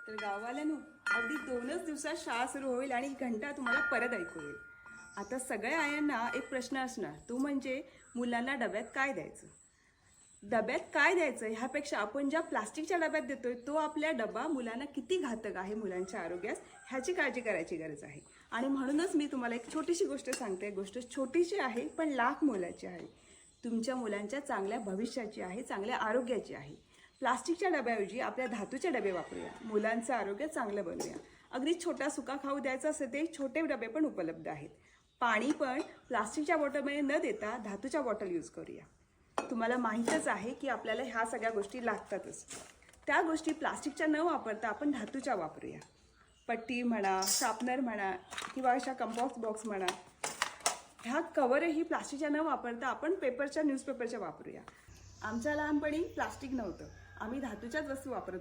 तर गाववाल्यांनो, अगदी 2च दिवसात शाळा सुरू होईल आणि घंटा तुम्हाला परत ऐकू येईल. आता सगळ्या आयांना एक प्रश्न असणार, तो म्हणजे मुलांना डब्यात काय द्यायचं. डब्यात काय द्यायचं ह्यापेक्षा आपण ज्या प्लास्टिकच्या डब्यात देतोय तो आपल्या डबा मुलांना किती घातक आहे मुलांच्या आरोग्यास ह्याची काळजी करायची गरज आहे. आणि म्हणूनच मी तुम्हाला एक छोटीशी गोष्ट सांगते. गोष्ट छोटीशी आहे पण लाख मोलाची आहे. तुमच्या मुलांच्या चांगल्या भविष्याची आहे, चांगल्या आरोग्याची आहे. प्लास्टिकच्या डब्याऐवजी आपल्या धातूचे डबे वापरूया, मुलांचं आरोग्य चांगलं बनवूया. अगदी छोटा सुका खाऊ द्यायचा असेल ते छोटे डबे पण उपलब्ध आहेत. पाणी पण प्लास्टिकच्या बॉटलमध्ये न देता धातूच्या बॉटल यूज करूया. तुम्हाला माहीतच आहे की आपल्याला ह्या सगळ्या गोष्टी लागतातच. त्या गोष्टी प्लास्टिकच्या न वापरता आपण धातूच्या वापरूया. पट्टी म्हणा, शार्पनर म्हणा किंवा अशा कंपोस्ट बॉक्स म्हणा, ह्या कवरही प्लास्टिकच्या न वापरता आपण पेपरच्या न्यूजपेपरच्या वापरूया. आमच्या लहानपणी प्लास्टिक नव्हतं, आम्ही धातूच्याच वस्तू वापरत होतो.